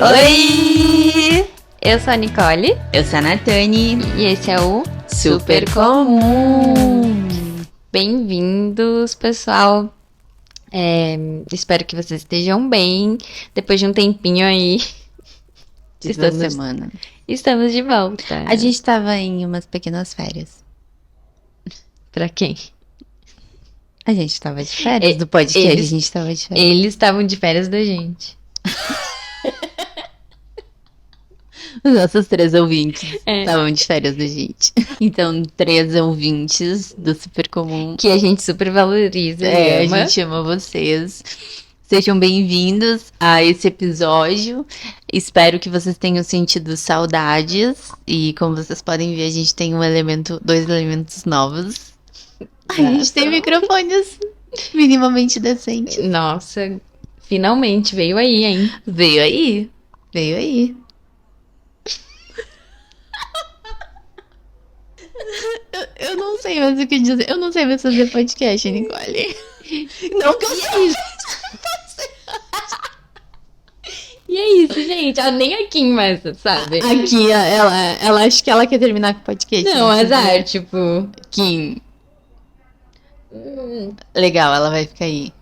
Oi! Eu sou a Nicole. Eu sou a Natane. E esse é o Super Comum. Bem-vindos, pessoal. Espero que vocês estejam bem. Depois de um tempinho aí. De 2 semanas. Estamos de volta. A gente tava em umas pequenas férias. Pra quem? A gente tava de férias do podcast. A gente tava de férias. Eles estavam de férias da gente. Os nossos 3 ouvintes estavam de férias da gente. Então, 3 ouvintes do Super Comum. Que a gente super valoriza. A gente ama vocês. Sejam bem-vindos a esse episódio. Espero que vocês tenham sentido saudades. E como vocês podem ver, a gente tem 2 elementos novos. A gente tem microfones minimamente decentes. Nossa, finalmente veio aí, hein? Veio aí. Eu não sei mais o que dizer. Eu não sei mais fazer podcast, Nicole. Não que eu sei. E é isso, gente. Nem a Kim mais, sabe? Aqui, ela acha que ela quer terminar com o podcast. Não, azar, tipo... Kim. Legal, ela vai ficar aí.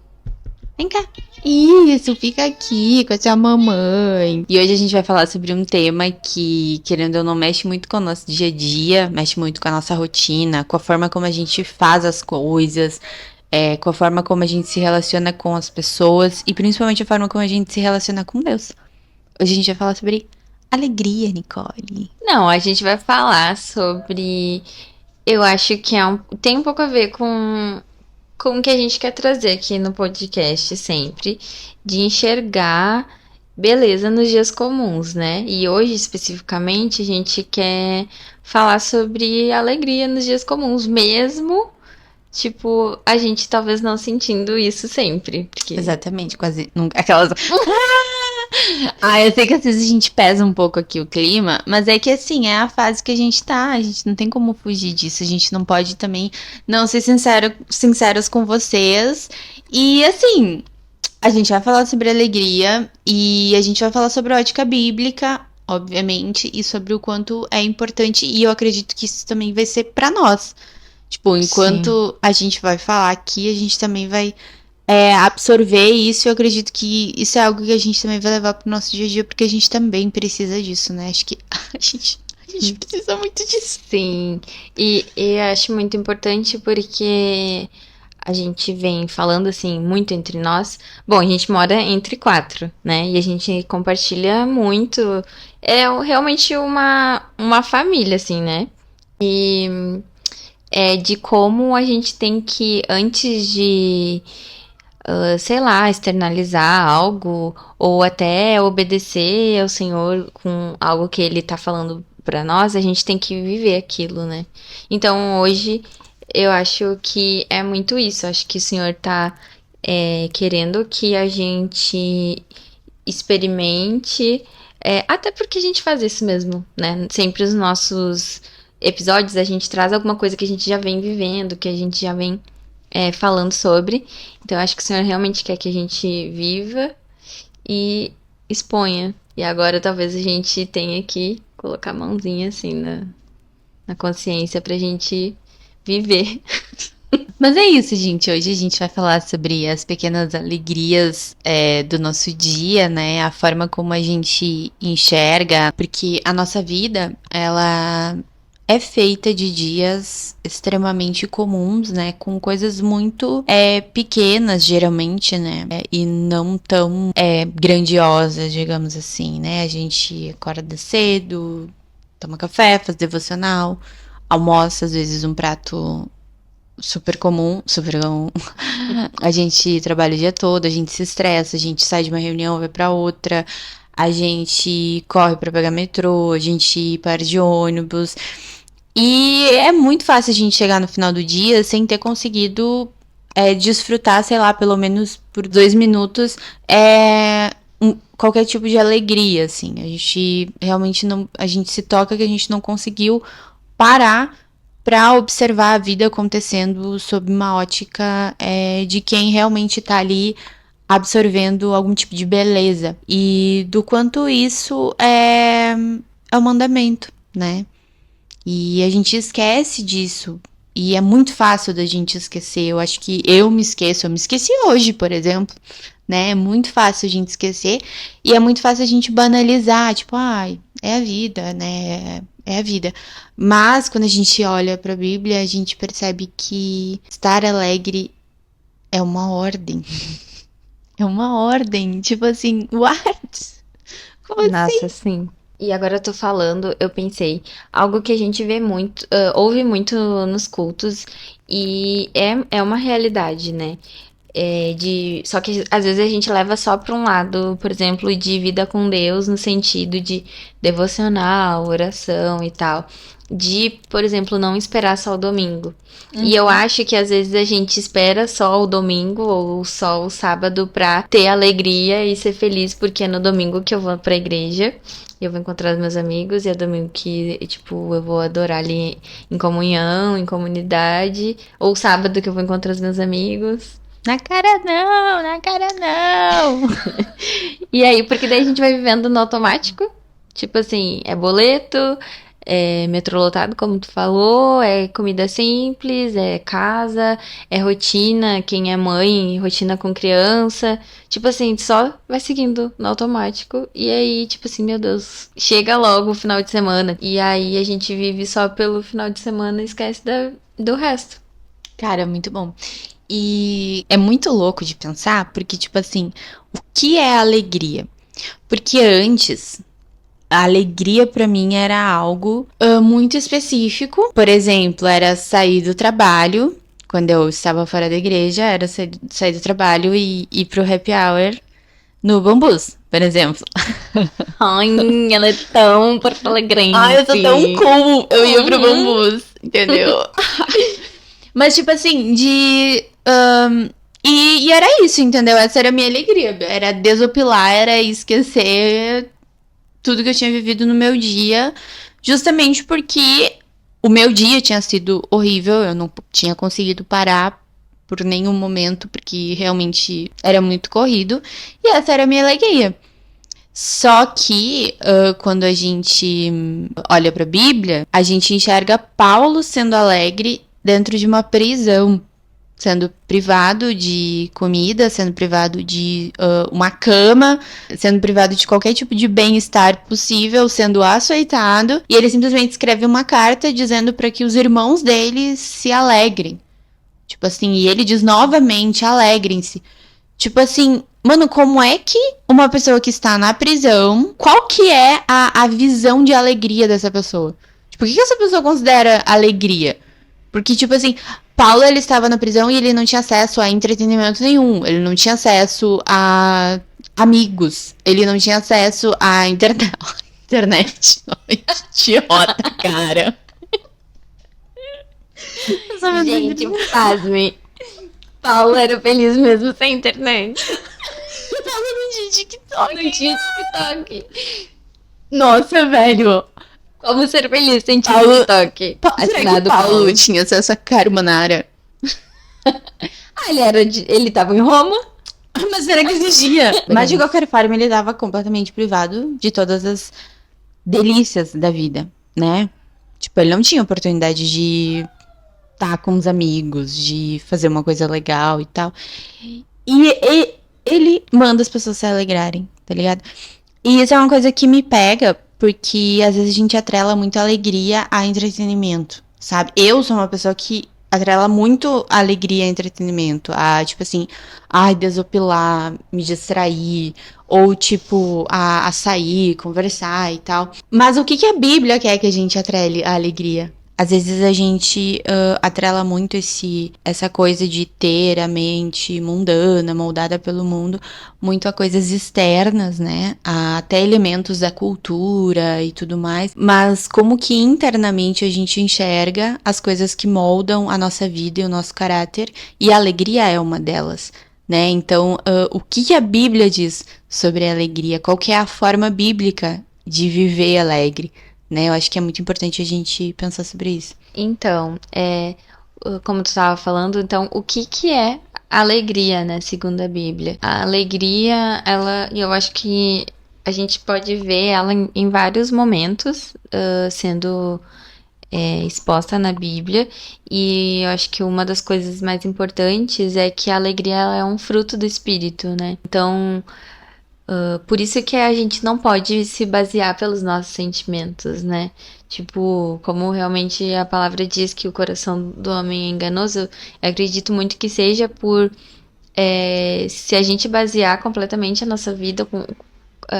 Vem cá. Isso, fica aqui com a sua mamãe. E hoje a gente vai falar sobre um tema que, querendo ou não, mexe muito com o nosso dia a dia, mexe muito com a nossa rotina, com a forma como a gente faz as coisas, com a forma como a gente se relaciona com as pessoas e principalmente a forma como a gente se relaciona com Deus. Hoje a gente vai falar sobre alegria, Nicole. Não, a gente vai falar sobre... Eu acho que tem um pouco a ver com o que a gente quer trazer aqui no podcast sempre, de enxergar beleza nos dias comuns, né? E hoje, especificamente, a gente quer falar sobre alegria nos dias comuns, mesmo, tipo, a gente talvez não sentindo isso sempre. Porque... Exatamente, quase nunca. Aquelas... eu sei que às vezes a gente pesa um pouco aqui o clima, mas é que assim, é a fase que a gente tá, a gente não tem como fugir disso, a gente não pode também não ser sinceros com vocês. E assim, a gente vai falar sobre alegria e a gente vai falar sobre a ótica bíblica, obviamente, e sobre o quanto é importante, e eu acredito que isso também vai ser pra nós. Tipo, enquanto a gente vai falar aqui, a gente também vai absorver isso. Eu acredito que isso é algo que a gente também vai levar pro nosso dia a dia, porque a gente também precisa disso, né? Acho que a gente precisa muito disso. Sim, e eu acho muito importante porque a gente vem falando assim muito entre nós. Bom, a gente mora entre 4, né? E a gente compartilha muito. É realmente uma família, assim, né? E de como a gente tem que, antes de... sei lá, externalizar algo ou até obedecer ao Senhor com algo que Ele tá falando pra nós, a gente tem que viver aquilo, né? Então hoje eu acho que é muito isso. Acho que o Senhor tá querendo que a gente experimente, até porque a gente faz isso mesmo, né? Sempre os nossos episódios a gente traz alguma coisa que a gente já vem vivendo, que a gente já vem falando sobre. Então, acho que o Senhor realmente quer que a gente viva e exponha. E agora, talvez a gente tenha que colocar a mãozinha assim na consciência pra gente viver. Mas é isso, gente. Hoje a gente vai falar sobre as pequenas alegrias do nosso dia, né? A forma como a gente enxerga. Porque a nossa vida, ela... é feita de dias extremamente comuns, né? Com coisas muito pequenas, geralmente, né? E não tão grandiosas, digamos assim, né? A gente acorda cedo, toma café, faz devocional, almoça, às vezes, um prato super comum. A gente trabalha o dia todo, a gente se estressa, a gente sai de uma reunião, vai pra outra, a gente corre pra pegar metrô, a gente para de ônibus. E é muito fácil a gente chegar no final do dia sem ter conseguido desfrutar, sei lá, pelo menos por 2 minutos, qualquer tipo de alegria, assim. A gente realmente não... A gente se toca que a gente não conseguiu parar para observar a vida acontecendo sob uma ótica de quem realmente tá ali absorvendo algum tipo de beleza. E do quanto isso é o mandamento, né? E a gente esquece disso. E é muito fácil da gente esquecer. Eu acho que eu me esqueço. Eu me esqueci hoje, por exemplo. Né? É muito fácil a gente esquecer. E é muito fácil a gente banalizar. Tipo, ai, é a vida, né? É a vida. Mas quando a gente olha para a Bíblia, a gente percebe que estar alegre é uma ordem. É uma ordem. Tipo assim, what? Como assim? Nossa, sim. E agora eu tô falando, eu pensei, algo que a gente vê muito, ouve muito nos cultos, e é uma realidade, né? Só que às vezes a gente leva só para um lado, por exemplo, de vida com Deus, no sentido de devocional, oração e tal. De, por exemplo, não esperar só o domingo. E eu acho que às vezes a gente espera só o domingo ou só o sábado pra ter alegria e ser feliz, porque é no domingo que eu vou pra igreja. Eu vou encontrar os meus amigos e é domingo que, tipo, eu vou adorar ali em comunhão, em comunidade. Ou sábado que eu vou encontrar os meus amigos. Na cara não, na cara não. E aí, porque daí a gente vai vivendo no automático. Tipo assim, é boleto, é metrô lotado, como tu falou, é comida simples, é casa, é rotina, quem é mãe, rotina com criança. Tipo assim, só vai seguindo no automático. E aí, tipo assim, meu Deus, chega logo o final de semana. E aí a gente vive só pelo final de semana e esquece do resto. Cara, muito bom. E é muito louco de pensar, porque, tipo assim, o que é alegria? Porque antes, a alegria pra mim era algo muito específico. Por exemplo, era sair do trabalho, quando eu estava fora da igreja, era sair do trabalho e ir pro happy hour no Bambus, por exemplo. Ai, ela é tão porto-alegrense. Ai, eu sou tão cool, eu ia pro Bambus, entendeu? Mas, tipo assim, e era isso, entendeu? Essa era a minha alegria. Era desopilar, era esquecer tudo que eu tinha vivido no meu dia. Justamente porque o meu dia tinha sido horrível. Eu não tinha conseguido parar por nenhum momento, porque realmente era muito corrido. E essa era a minha alegria. Só que quando a gente olha para a Bíblia, a gente enxerga Paulo sendo alegre dentro de uma prisão, sendo privado de comida, sendo privado de uma cama, sendo privado de qualquer tipo de bem-estar possível, sendo açoitado. E ele simplesmente escreve uma carta dizendo para que os irmãos dele se alegrem. Tipo assim, e ele diz novamente: alegrem-se. Tipo assim, mano, como é que uma pessoa que está na prisão, qual que é a visão de alegria dessa pessoa? Tipo, o que essa pessoa considera alegria? Porque, tipo assim, Paulo, ele estava na prisão e ele não tinha acesso a entretenimento nenhum. Ele não tinha acesso a amigos. Ele não tinha acesso à internet. Internet. Idiota, cara. Gente, pasme. Paulo era feliz mesmo sem internet. Eu tava no TikTok. Não tinha TikTok. Nossa, velho. Como ser feliz sem Paulo- TikTok? Será que Paulo tinha acesso a carbonara? Ah, ele tava em Roma. Mas será que existia? Mas de qualquer forma, ele estava completamente privado de todas as delícias da vida, né? Tipo, ele não tinha oportunidade de estar com os amigos, de fazer uma coisa legal e tal. E ele manda as pessoas se alegrarem, tá ligado? E isso é uma coisa que me pega, porque às vezes a gente atrela muito a alegria a entretenimento, sabe? Eu sou uma pessoa que atrela muito a alegria a entretenimento, a tipo assim, ai, desopilar, me distrair, ou tipo, a sair, conversar e tal. Mas o que que a Bíblia quer que a gente atrele a alegria? Às vezes a gente atrela muito essa coisa de ter a mente mundana, moldada pelo mundo, muito a coisas externas, né? Até elementos da cultura e tudo mais. Mas como que internamente a gente enxerga as coisas que moldam a nossa vida e o nosso caráter, e a alegria é uma delas. Né? Então, o que a Bíblia diz sobre a alegria? Qual que é a forma bíblica de viver alegre? Né? Eu acho que é muito importante a gente pensar sobre isso. Então, como tu estava falando, então, o que que é a alegria, né, segundo a Bíblia. A alegria, eu acho que a gente pode ver ela em vários momentos, sendo exposta na Bíblia, e eu acho que uma das coisas mais importantes é que a alegria ela é um fruto do Espírito, né? Então, por isso que a gente não pode se basear pelos nossos sentimentos, né? Tipo, como realmente a palavra diz que o coração do homem é enganoso, eu acredito muito que seja por se a gente basear completamente a nossa vida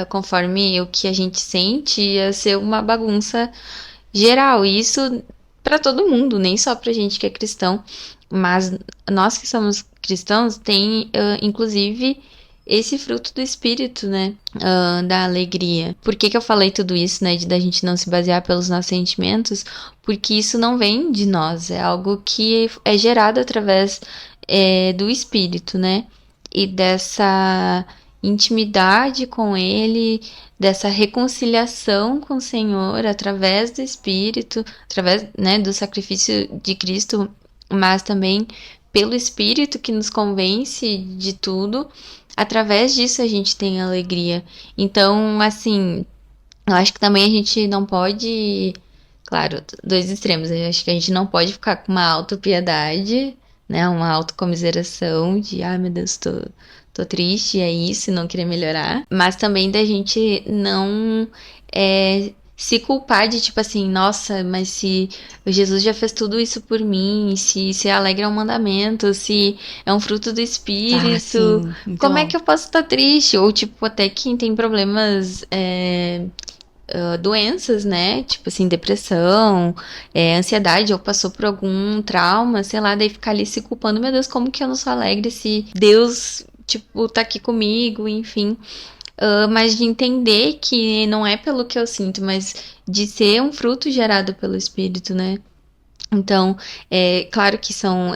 conforme o que a gente sente, ia ser uma bagunça geral. E isso para todo mundo, nem só pra gente que é cristão, mas nós que somos cristãos tem, inclusive, esse fruto do espírito, né? Da alegria. Por que que eu falei tudo isso, né? Da gente não se basear pelos nossos sentimentos? Porque isso não vem de nós, é algo que é gerado através do espírito, né? E dessa intimidade com ele, dessa reconciliação com o Senhor através do Espírito, através, né, do sacrifício de Cristo, mas também pelo Espírito que nos convence de tudo. Através disso a gente tem alegria. Então, assim, eu acho que também a gente não pode, claro, dois extremos. Eu acho que a gente não pode ficar com uma autopiedade, né? Uma autocomiseração de, ai meu Deus, tô triste, é isso, e não querer melhorar. Mas também da gente não se culpar de tipo assim, nossa, mas se Jesus já fez tudo isso por mim, se alegre é um mandamento, se é um fruto do Ah, Espírito, sim. como é Então, que eu posso estar triste? Ou tipo, até quem tem problemas doenças, né? Tipo assim, depressão, ansiedade, ou passou por algum trauma, sei lá, daí ficar ali se culpando, meu Deus, como que eu não sou alegre se Deus, tipo, tá aqui comigo, enfim. Mas de entender que não é pelo que eu sinto, mas de ser um fruto gerado pelo Espírito, né? Então, claro que são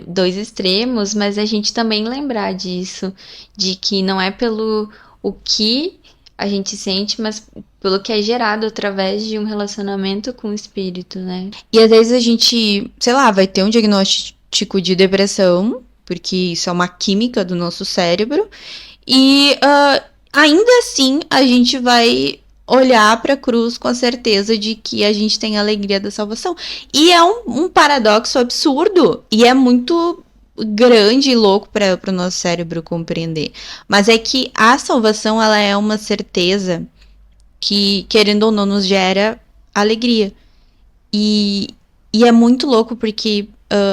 dois extremos, mas a gente também lembrar disso, de que não é pelo o que a gente sente, mas pelo que é gerado através de um relacionamento com o espírito, né? e às vezes a gente, sei lá, vai ter um diagnóstico de depressão, porque isso é uma química do nosso cérebro, e ainda assim a gente vai olhar para a cruz com a certeza de que a gente tem a alegria da salvação. E é um paradoxo absurdo, e é muito grande e louco para o nosso cérebro compreender. Mas é que a salvação ela é uma certeza que, querendo ou não, nos gera alegria. E, e é muito louco porque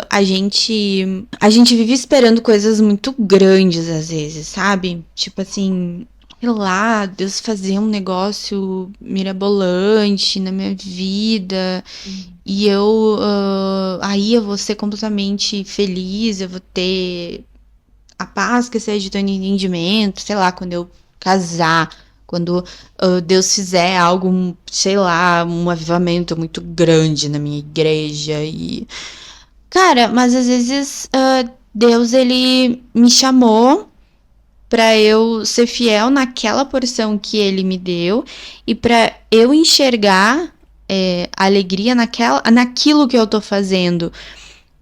a gente vive esperando coisas muito grandes às vezes, sabe? Tipo assim, sei lá, Deus fazer um negócio mirabolante na minha vida e aí eu vou ser completamente feliz, eu vou ter a paz que excede todo entendimento, sei lá, quando eu casar, quando Deus fizer algo, sei lá, um avivamento muito grande na minha igreja e cara, mas às vezes Deus ele me chamou pra eu ser fiel naquela porção que ele me deu e pra eu enxergar alegria naquilo que eu tô fazendo.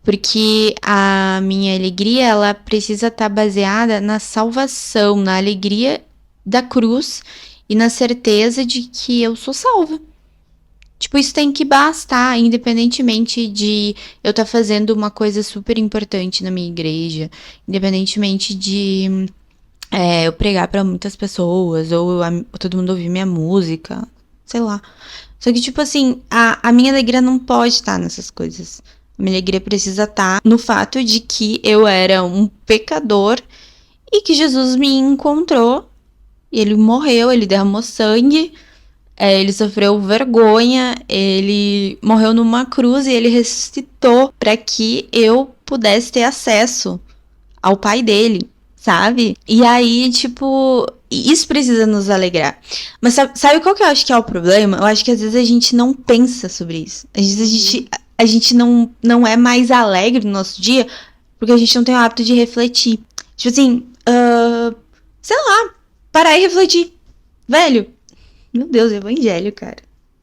Porque a minha alegria, ela precisa estar baseada na salvação, na alegria da cruz e na certeza de que eu sou salva. Tipo, isso tem que bastar, independentemente de eu estar fazendo uma coisa super importante na minha igreja, independentemente de eu pregar pra muitas pessoas, ou todo mundo ouvir minha música, sei lá. Só que, tipo assim, a minha alegria não pode estar nessas coisas. A minha alegria precisa estar no fato de que eu era um pecador e que Jesus me encontrou. E ele morreu, ele derramou sangue, ele sofreu vergonha, ele morreu numa cruz e ele ressuscitou para que eu pudesse ter acesso ao Pai dele, sabe? E aí, tipo, isso precisa nos alegrar. Mas sabe qual que eu acho que é o problema? Eu acho que às vezes a gente não pensa sobre isso. Às vezes a gente não é mais alegre no nosso dia porque a gente não tem o hábito de refletir. Tipo assim, sei lá, parar e refletir. Velho, meu Deus, evangelho, cara.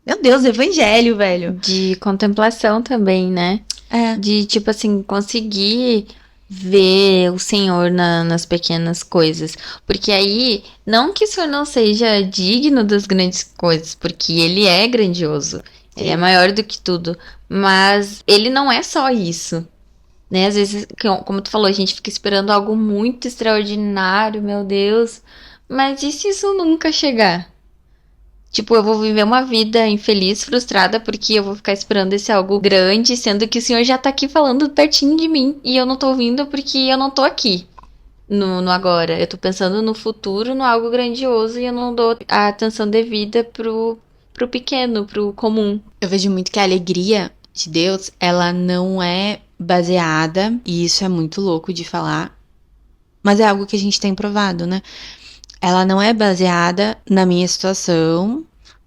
Meu Deus, evangelho, velho. De contemplação também, né? É. De, tipo assim, conseguir ver o Senhor nas pequenas coisas. Porque aí, não que o Senhor não seja digno das grandes coisas, porque ele é grandioso, ele é Sim. maior do que tudo, mas ele não é só isso. Né? Às vezes, como tu falou, a gente fica esperando algo muito extraordinário, meu Deus. Mas e se isso nunca chegar? Tipo, eu vou viver uma vida infeliz, frustrada, porque eu vou ficar esperando esse algo grande, sendo que o Senhor já tá aqui falando pertinho de mim e eu não tô ouvindo porque eu não tô aqui no agora. Eu tô pensando no futuro, no algo grandioso e eu não dou a atenção devida pro pequeno, pro comum. Eu vejo muito que a alegria de Deus, ela não é baseada, e isso é muito louco de falar, mas é algo que a gente tem provado, né? Ela não é baseada na minha situação,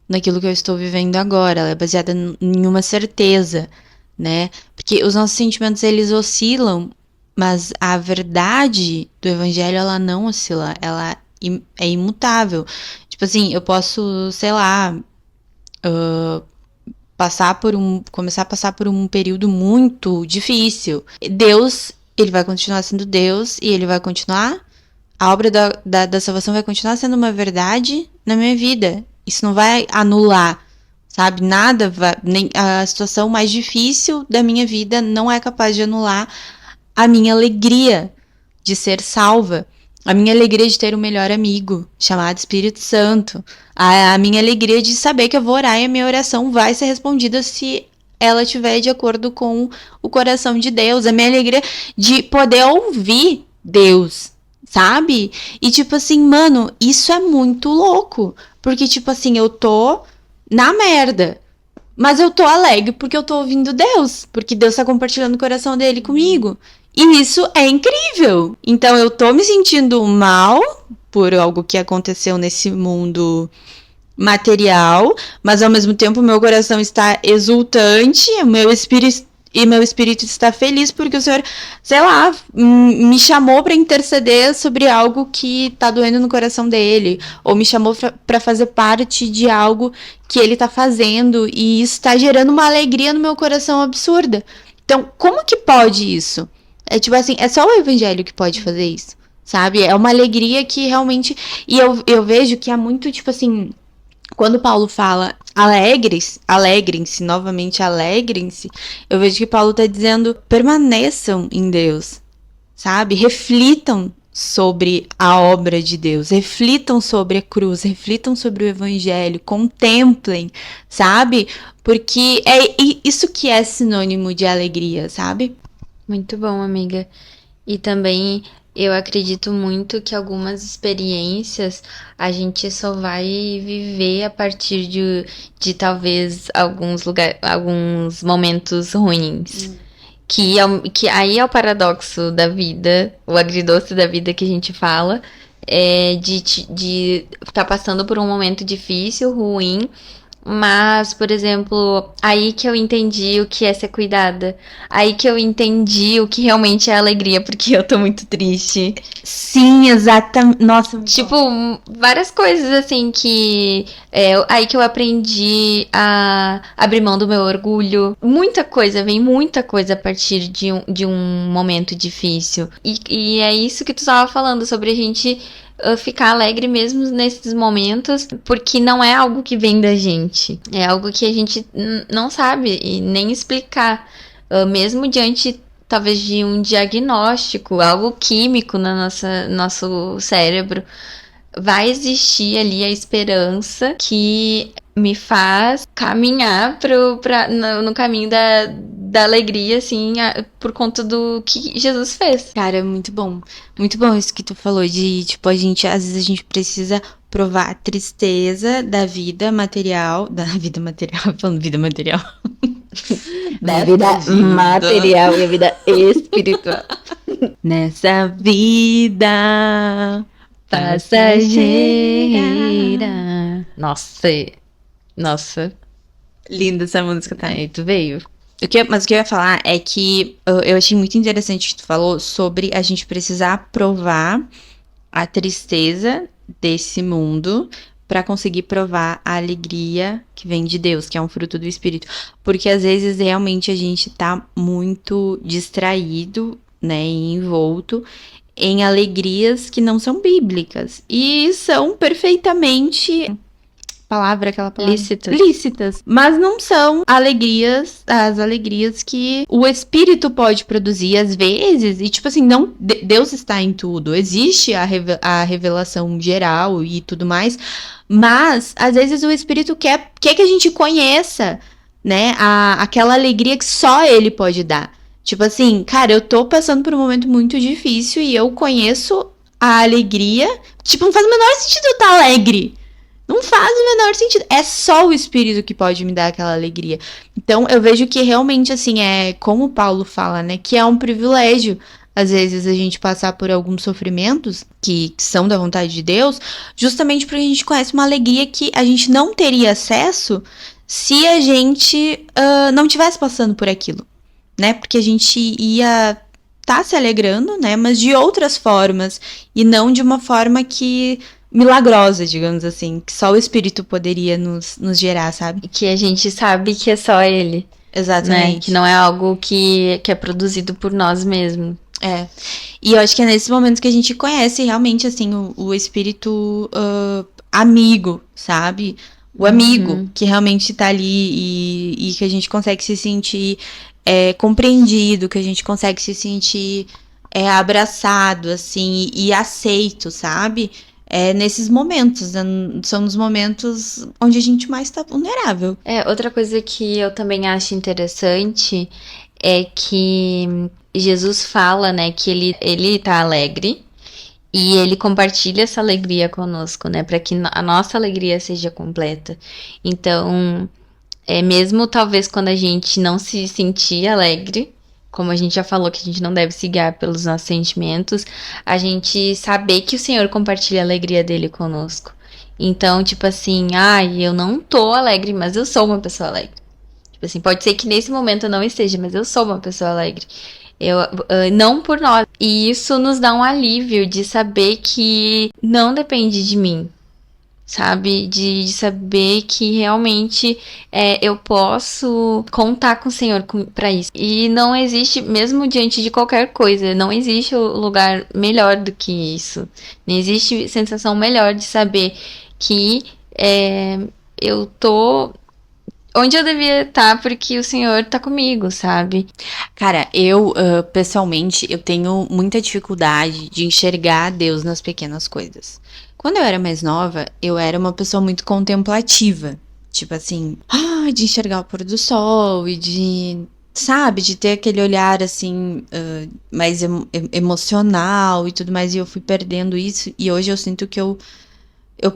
naquilo que eu estou vivendo agora, ela é baseada em uma certeza, né? Porque os nossos sentimentos, eles oscilam, mas a verdade do evangelho, ela não oscila, ela é imutável. Tipo assim, eu posso, sei lá, começar a passar por um período muito difícil. Deus, ele vai continuar sendo Deus e ele vai continuar, a obra da salvação vai continuar sendo uma verdade na minha vida. Isso não vai anular, sabe? Nada vai, nem a situação mais difícil da minha vida não é capaz de anular a minha alegria de ser salva. A minha alegria de ter um melhor amigo, chamado Espírito Santo. A minha alegria de saber que eu vou orar e a minha oração vai ser respondida se ela estiver de acordo com o coração de Deus. A minha alegria de poder ouvir Deus, sabe? E tipo assim, mano, isso é muito louco. Porque, tipo assim, eu tô na merda. Mas eu tô alegre porque eu tô ouvindo Deus. Porque Deus tá compartilhando o coração dele comigo. E isso é incrível. Então eu tô me sentindo mal por algo que aconteceu nesse mundo material, mas ao mesmo tempo meu coração está exultante, meu espírito está feliz porque o Senhor, sei lá, me chamou para interceder sobre algo que tá doendo no coração dele, ou me chamou para fazer parte de algo que ele tá fazendo e isso tá gerando uma alegria no meu coração absurda. Então, como que pode isso? É tipo assim, é só o evangelho que pode fazer isso, sabe? É uma alegria que realmente. E eu vejo que há muito, tipo assim, quando Paulo fala alegrem-se, novamente alegrem-se, eu vejo que Paulo está dizendo permaneçam em Deus, sabe? Reflitam sobre a obra de Deus, reflitam sobre a cruz, reflitam sobre o evangelho, contemplem, sabe? Porque é isso que é sinônimo de alegria, sabe? Muito bom, amiga. E também eu acredito muito que algumas experiências a gente só vai viver a partir de talvez alguns momentos ruins. Que aí é o paradoxo da vida, o agridoce da vida que a gente fala, de estar passando por um momento difícil, ruim, mas, por exemplo, aí que eu entendi o que é ser cuidada. Aí que eu entendi o que realmente é alegria, porque eu tô muito triste. Sim, exatamente. Nossa, Tipo, várias coisas assim que. Aí que eu aprendi a abrir mão do meu orgulho. Muita coisa, vem muita coisa a partir de um momento difícil. E é isso que tu tava falando sobre a gente ficar alegre mesmo nesses momentos, porque não é algo que vem da gente. É algo que a gente não sabe e nem explicar. Mesmo diante talvez de um diagnóstico, algo químico no nosso cérebro, vai existir ali a esperança que me faz caminhar no caminho da alegria, assim, por conta do que Jesus fez. cara, é muito bom. Muito bom isso que tu falou de, tipo, às vezes a gente precisa provar a tristeza da vida material, falando vida material. Da vida material e a vida espiritual. Nessa vida passageira. Nossa. Linda essa música, tá? Aí tu veio. Mas o que eu ia falar é que eu achei muito interessante o que tu falou sobre a gente precisar provar a tristeza desse mundo para conseguir provar a alegria que vem de Deus, que é um fruto do Espírito. Porque às vezes realmente a gente tá muito distraído né, e envolto em alegrias que não são bíblicas e são perfeitamente aquela palavra lícitas, mas não são as alegrias que o espírito pode produzir às vezes, e tipo assim, não, Deus está em tudo, existe a revelação geral e tudo mais, mas às vezes o espírito quer que a gente conheça, né, aquela alegria que só ele pode dar. Tipo assim, cara, eu tô passando por um momento muito difícil e eu conheço a alegria. Tipo, não faz o menor sentido eu estar alegre. Não faz o menor sentido. É só o Espírito que pode me dar aquela alegria. Então, eu vejo que realmente, assim, como o Paulo fala, né? Que é um privilégio, às vezes, a gente passar por alguns sofrimentos que são da vontade de Deus, justamente porque a gente conhece uma alegria que a gente não teria acesso se a gente não tivesse passando por aquilo, né? Porque a gente ia tá se alegrando, né? Mas de outras formas. E não de uma forma que milagrosa, digamos assim. Que só o Espírito poderia nos gerar, sabe? Que a gente sabe que é só ele. Exatamente. Né? Que não é algo que é produzido por nós mesmos. É. E eu acho que é nesse momento que a gente conhece realmente, assim, o espírito amigo, sabe? O amigo que realmente tá ali e que a gente consegue se sentir compreendido, que a gente consegue se sentir abraçado, assim, e aceito, sabe? Nesses momentos, são nos momentos onde a gente mais tá vulnerável. Outra coisa que eu também acho interessante é que Jesus fala, né, que ele tá alegre e ele compartilha essa alegria conosco, né, para que a nossa alegria seja completa. Então, mesmo talvez quando a gente não se sentir alegre, como a gente já falou que a gente não deve se guiar pelos nossos sentimentos, a gente saber que o Senhor compartilha a alegria dele conosco. Então, tipo assim, eu não tô alegre, mas eu sou uma pessoa alegre. Tipo assim, pode ser que nesse momento eu não esteja, mas eu sou uma pessoa alegre. Não por nós. E isso nos dá um alívio de saber que não depende de mim. Sabe? De saber que realmente eu posso contar com o Senhor para isso. E não existe, mesmo diante de qualquer coisa, não existe lugar melhor do que isso. Não existe sensação melhor de saber que eu tô onde eu devia estar porque o Senhor tá comigo, sabe? Cara, eu, pessoalmente, eu tenho muita dificuldade de enxergar Deus nas pequenas coisas. Quando eu era mais nova, eu era uma pessoa muito contemplativa. Tipo assim, de enxergar o pôr do sol e de ter aquele olhar, assim, mais emocional e tudo mais. E eu fui perdendo isso. E hoje eu sinto que eu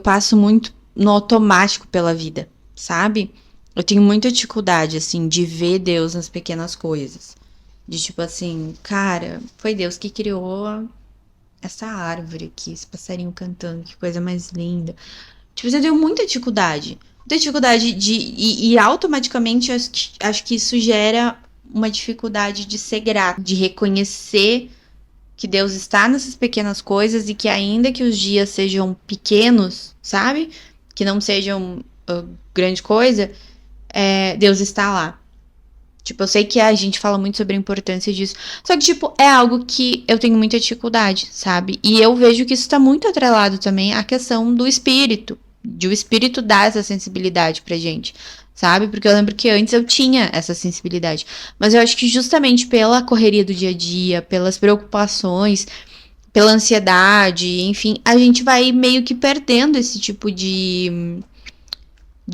passo muito no automático pela vida, sabe? Eu tenho muita dificuldade, assim, de ver Deus nas pequenas coisas. De tipo assim, cara, foi Deus que criou essa árvore aqui, esse passarinho cantando, que coisa mais linda. Tipo, eu tenho muita dificuldade. Muita dificuldade e automaticamente acho que isso gera uma dificuldade de ser grato, de reconhecer que Deus está nessas pequenas coisas e que ainda que os dias sejam pequenos, sabe? Que não sejam grande coisa, Deus está lá. Tipo, eu sei que a gente fala muito sobre a importância disso. Só que, tipo, é algo que eu tenho muita dificuldade, sabe? E eu vejo que isso tá muito atrelado também à questão do espírito. De o espírito dar essa sensibilidade pra gente, sabe? Porque eu lembro que antes eu tinha essa sensibilidade. Mas eu acho que justamente pela correria do dia a dia, pelas preocupações, pela ansiedade, enfim, a gente vai meio que perdendo esse tipo de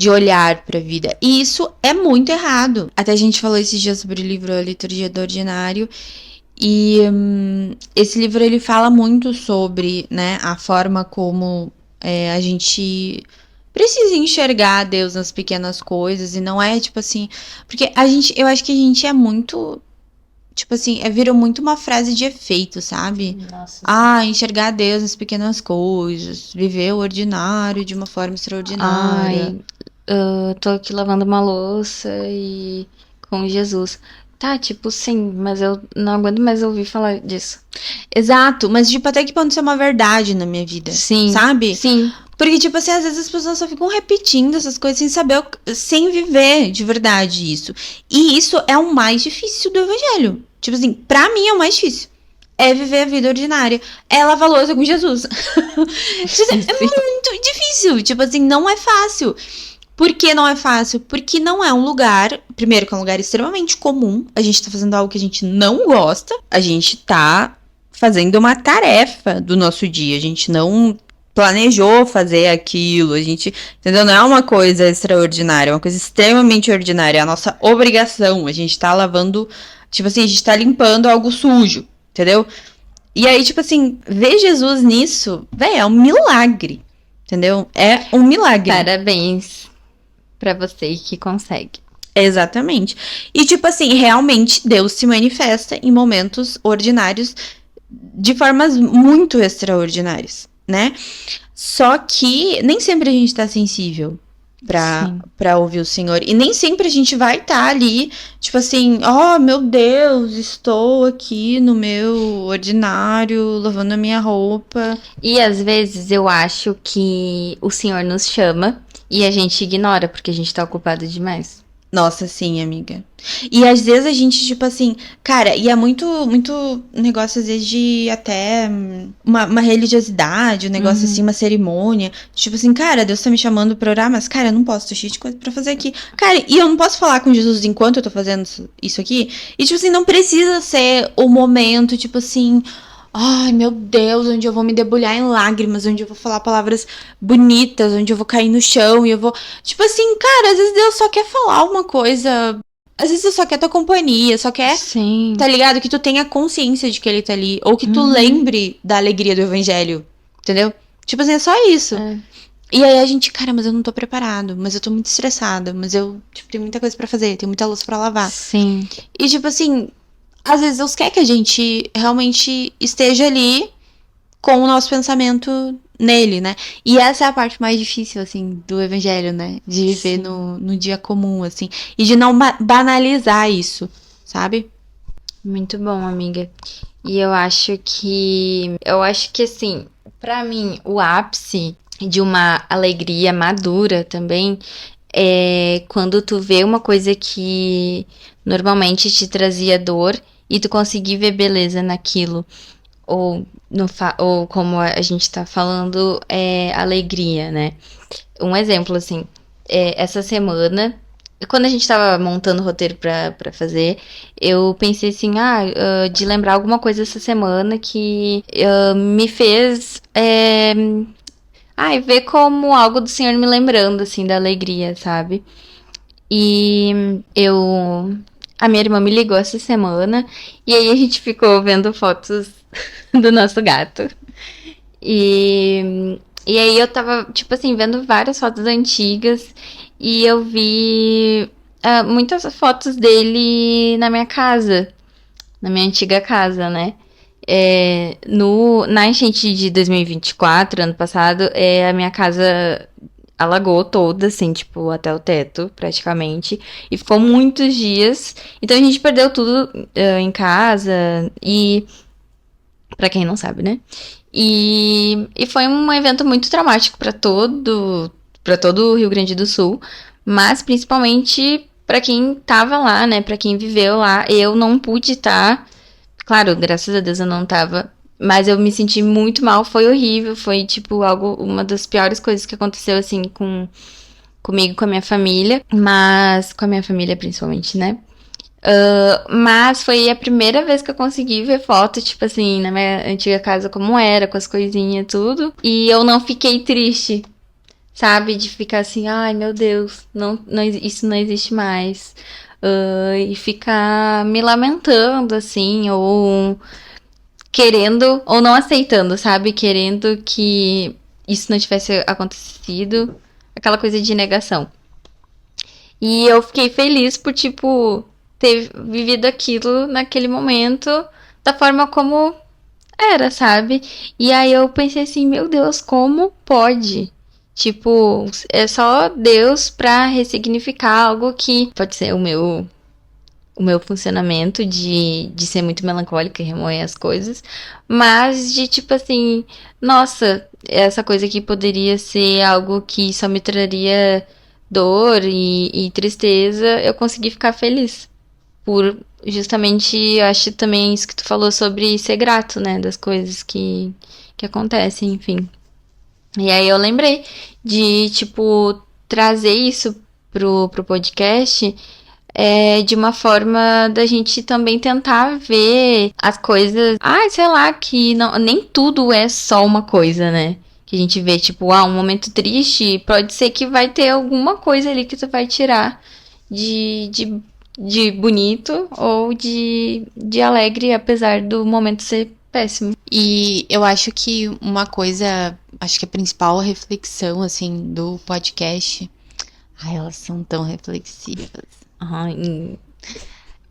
olhar pra vida. E isso é muito errado. Até a gente falou esses dias sobre o livro A Liturgia do Ordinário. E esse livro, ele fala muito sobre, né, a forma como a gente precisa enxergar Deus nas pequenas coisas. E não é, tipo assim... Porque eu acho que a gente é muito... Tipo assim, virou muito uma frase de efeito, sabe? Nossa. Enxergar Deus nas pequenas coisas. Viver o ordinário de uma forma extraordinária. Tô aqui lavando uma louça e com Jesus. Tá, tipo, sim, mas eu não aguento mais ouvir falar disso. Exato, mas tipo, até que ponto isso é uma verdade na minha vida? Sim. Sabe? Sim. Porque, tipo assim, às vezes as pessoas só ficam repetindo essas coisas sem saber, sem viver de verdade isso. E isso é o mais difícil do evangelho. Tipo assim, pra mim é o mais difícil. é viver a vida ordinária. É lavar louça com Jesus. É Sim. muito difícil. Tipo assim, não é fácil. Por que não é fácil? Porque não é um lugar. Primeiro, que é um lugar extremamente comum. A gente tá fazendo algo que a gente não gosta. A gente tá fazendo uma tarefa do nosso dia. A gente não planejou fazer aquilo. A gente. Entendeu? Não é uma coisa extraordinária. É uma coisa extremamente ordinária. É a nossa obrigação. A gente tá lavando. Tipo assim, a gente tá limpando algo sujo. Entendeu? E aí, tipo assim, ver Jesus nisso, velho, é um milagre. Entendeu? É um milagre. Parabéns pra você que consegue. Exatamente. E, tipo assim, realmente Deus se manifesta em momentos ordinários de formas muito extraordinárias, né? Só que nem sempre a gente tá sensível Sim. pra ouvir o Senhor. E nem sempre a gente vai estar ali, tipo assim, oh meu Deus, estou aqui no meu ordinário, lavando a minha roupa. E às vezes eu acho que o Senhor nos chama e a gente ignora porque a gente tá ocupado demais. Nossa, sim, amiga. E às vezes a gente, tipo assim, cara, e é muito negócio, às vezes, de até uma religiosidade, um negócio assim, uma cerimônia. Tipo assim, cara, Deus tá me chamando pra orar, mas, cara, eu não posso, tô cheio de coisa pra fazer aqui. Cara, e eu não posso falar com Jesus enquanto eu tô fazendo isso aqui. E, tipo assim, não precisa ser o momento, tipo assim. Ai, meu Deus, onde eu vou me debulhar em lágrimas, onde eu vou falar palavras bonitas, onde eu vou cair no chão e eu vou. Tipo assim, cara, às vezes Deus só quer falar uma coisa. Às vezes Deus só quer tua companhia, só quer, Sim. tá ligado? Que tu tenha consciência de que ele tá ali. Ou que tu lembre da alegria do evangelho. Entendeu? Tipo assim, é só isso. É. E aí a gente, cara, mas eu não tô preparado, mas eu tô muito estressada, mas eu, tipo, tenho muita coisa pra fazer, tenho muita louça pra lavar. Sim. E, tipo assim, às vezes Deus quer que a gente realmente esteja ali com o nosso pensamento nele, né? E essa é a parte mais difícil, assim, do evangelho, né? De viver Sim. no dia comum, assim. E de não banalizar isso, sabe? Muito bom, amiga. E eu acho que assim, pra mim, o ápice de uma alegria madura também é quando tu vê uma coisa que normalmente te trazia dor e tu conseguir ver beleza naquilo. Ou, ou como a gente tá falando, é alegria, né? Um exemplo, assim, essa semana, quando a gente tava montando o roteiro pra fazer, eu pensei assim, de lembrar alguma coisa essa semana que me fez ver como algo do Senhor me lembrando, assim, da alegria, sabe? E a minha irmã me ligou essa semana e aí a gente ficou vendo fotos do nosso gato. E aí eu tava, tipo assim, vendo várias fotos antigas e eu vi muitas fotos dele na minha casa, na minha antiga casa, né? Na enchente de 2024, ano passado, a minha casa alagou toda, assim, tipo, até o teto, praticamente. E ficou muitos dias. Então a gente perdeu tudo em casa. E, pra quem não sabe, né? E foi um evento muito traumático para todo o Rio Grande do Sul, mas principalmente para quem tava lá, né, para quem viveu lá. Eu não pude estar, claro, graças a Deus eu não tava, mas eu me senti muito mal, foi horrível, foi tipo uma das piores coisas que aconteceu assim comigo, com a minha família, mas com a minha família principalmente, né? Mas foi a primeira vez que eu consegui ver foto, tipo assim, na minha antiga casa como era, com as coisinhas e tudo. E eu não fiquei triste, sabe? De ficar assim, ai meu Deus, não, não, isso não existe mais. E ficar me lamentando, assim, ou querendo, ou não aceitando, sabe? Querendo que isso não tivesse acontecido. Aquela coisa de negação. E eu fiquei feliz por, tipo, ter vivido aquilo naquele momento da forma como era, sabe? E aí eu pensei assim, meu Deus, como pode? Tipo, é só Deus pra ressignificar algo que pode ser o meu funcionamento de ser muito melancólica e remoer as coisas, mas de tipo assim, nossa, essa coisa aqui poderia ser algo que só me traria dor e tristeza, eu consegui ficar feliz. por justamente, eu acho também isso que tu falou sobre ser grato, né, das coisas que acontecem, enfim. E aí eu lembrei de, tipo, trazer isso pro podcast, de uma forma da gente também tentar ver as coisas. Ah, sei lá, que não, nem tudo é só uma coisa, né? Que a gente vê, tipo, um momento triste, pode ser que vai ter alguma coisa ali que tu vai tirar de bonito ou de alegre, apesar do momento ser péssimo. E eu acho que uma coisa, acho que a principal reflexão, assim, do podcast. Ai, elas são tão reflexivas. Uhum.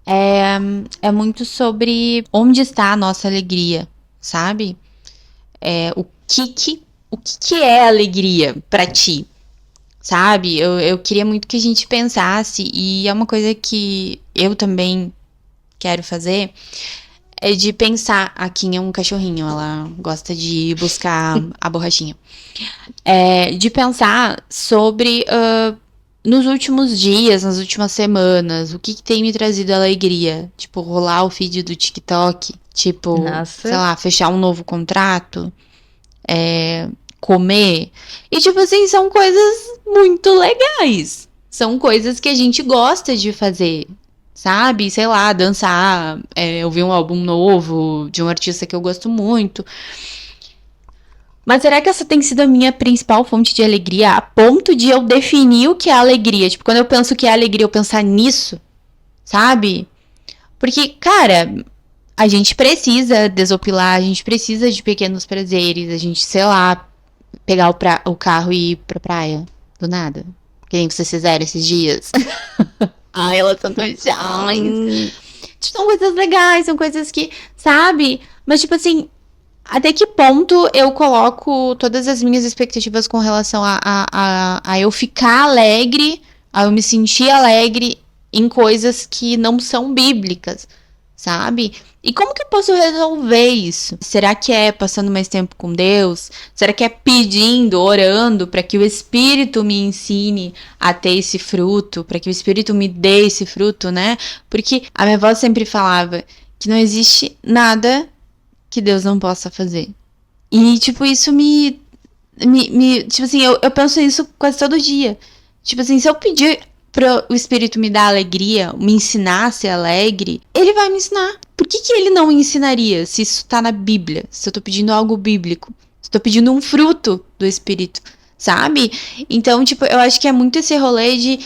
É muito sobre onde está a nossa alegria, sabe? O que é alegria pra ti, sabe? Eu queria muito que a gente pensasse, e é uma coisa que eu também quero fazer, é de pensar. A Kim é um cachorrinho, ela gosta de buscar a borrachinha. De pensar sobre nos últimos dias, nas últimas semanas, o que tem me trazido alegria? Tipo, rolar o feed do TikTok, tipo, Nossa. sei lá, fechar um novo contrato, comer. E, tipo assim, são coisas muito legais. São coisas que a gente gosta de fazer, sabe? Sei lá, dançar, ouvir um álbum novo de um artista que eu gosto muito. Mas será que essa tem sido a minha principal fonte de alegria a ponto de eu definir o que é alegria? Tipo, quando eu penso que é alegria, eu pensar nisso, sabe? Porque, cara, a gente precisa desopilar, a gente precisa de pequenos prazeres, a gente, sei lá, pegar o carro e ir pra praia, do nada. Que nem vocês fizeram esses dias. Ai, elas são tão chatas. São coisas legais, são coisas que, sabe? Mas, tipo assim, até que ponto eu coloco todas as minhas expectativas com relação a eu ficar alegre, a eu me sentir alegre em coisas que não são bíblicas, sabe? E como que eu posso resolver isso? Será que é passando mais tempo com Deus? Será que é pedindo, orando para que o Espírito me ensine a ter esse fruto, para que o Espírito me dê esse fruto, né? Porque a minha avó sempre falava que não existe nada que Deus não possa fazer. E, tipo, isso tipo assim, eu penso nisso quase todo dia. Tipo assim, se eu pedir para o Espírito me dar alegria, me ensinar a ser alegre, ele vai me ensinar. Por que ele não me ensinaria se isso tá na Bíblia? Se eu tô pedindo algo bíblico? Se eu tô pedindo um fruto do Espírito, sabe? Então, tipo, eu acho que é muito esse rolê de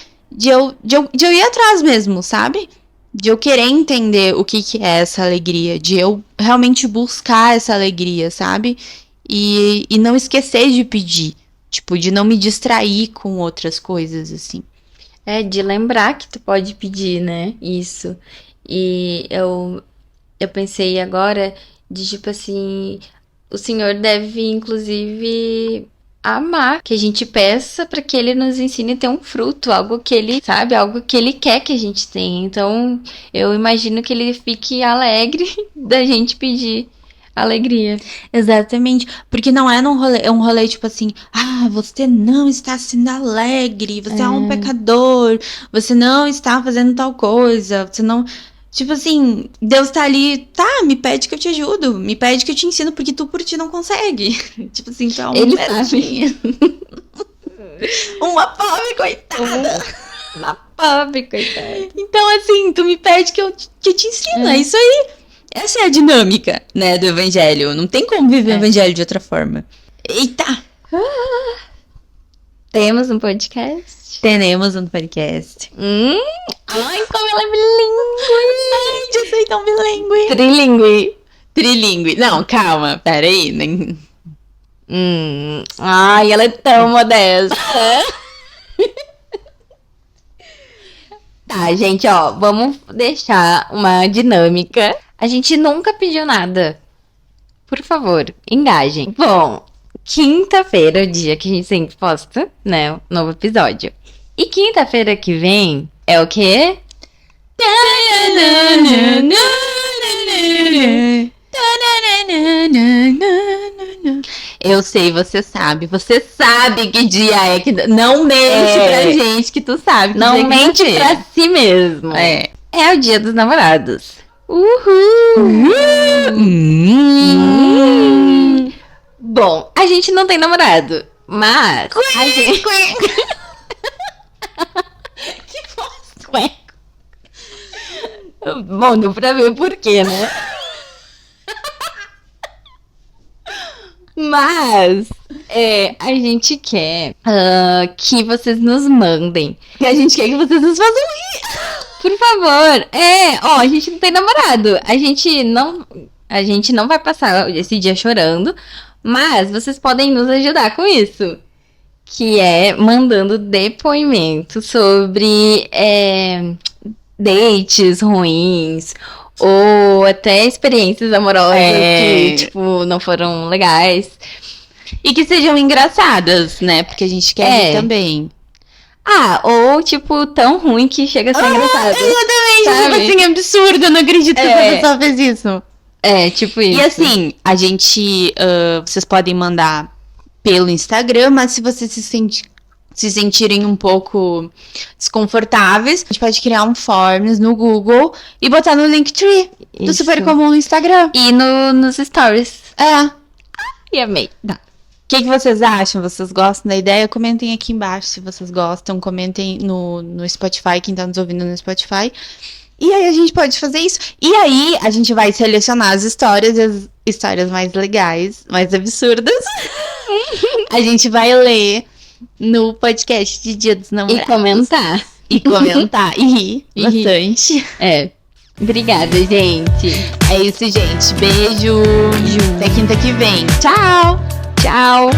eu ir atrás mesmo, sabe? De eu querer entender o que é essa alegria, de eu realmente buscar essa alegria, sabe? E não esquecer de pedir, tipo, de não me distrair com outras coisas, assim. De lembrar que tu pode pedir, né? Isso. E eu pensei agora de, tipo assim, o Senhor deve, inclusive, amar que a gente peça para que ele nos ensine a ter um fruto, algo que ele, sabe, algo que ele quer que a gente tenha. Então, eu imagino que ele fique alegre da gente pedir alegria. Exatamente, porque não é um rolê tipo assim, você não está sendo alegre, você é um pecador, você não está fazendo tal coisa, você não... Tipo assim, Deus tá ali, tá, me pede que eu te ajudo, me pede que eu te ensino, porque tu por ti não consegue. Tipo assim, tu é Ele sabe. Uma pobre coitada. Uma pobre coitada. Então, assim, tu me pede que eu te ensino, é isso aí. Essa é a dinâmica, né, do evangelho. Não tem como viver o evangelho de outra forma. Eita! Temos um podcast? Teremos um podcast. Ai, como ela é bilíngue! Ai, eu sou tão bilíngue. Trilingue. Não, calma, peraí. Ai, ela é tão modesta. Tá, gente, ó, vamos deixar uma dinâmica. A gente nunca pediu nada. Por favor, engajem. Bom, quinta-feira é o dia que a gente sempre posta, né, o novo episódio. E quinta-feira que vem é o quê? Eu sei, você sabe que dia é que... Não mente pra gente que tu sabe que Não dia mente pra si mesmo. É o Dia dos Namorados. Uhul! Bom, a gente não tem namorado, mas a gente... Que voz, Bom, deu pra ver o porquê, né? Mas a gente quer que vocês nos mandem. E a gente quer que vocês nos façam rir. Por favor. A gente não tem namorado. A gente não vai passar esse dia chorando. Mas vocês podem nos ajudar com isso. Que é mandando depoimento sobre dates ruins. Ou até experiências amorosas que, tipo, não foram legais. E que sejam engraçadas, né? Porque a gente quer rir também. Ou, tipo, tão ruim que chega a ser engraçado. Exatamente, sabe? tipo assim, absurdo. Eu não acredito que essa pessoa fez isso. Tipo isso. E assim, a gente... vocês podem mandar pelo Instagram, mas se vocês se sentirem um pouco desconfortáveis, a gente pode criar um forms no Google e botar no Linktree do Super Comum no Instagram. E nos stories. E amei. O que vocês acham? Vocês gostam da ideia? Comentem aqui embaixo se vocês gostam. Comentem no Spotify, quem tá nos ouvindo no Spotify. E aí a gente pode fazer isso. E aí a gente vai selecionar as histórias, as histórias mais legais, mais absurdas. A gente vai ler no podcast de Dia dos Namorados. E comentar. E rir bastante. Obrigada, gente. É isso, gente. Beijo. Até quinta que vem. Tchau. Tchau.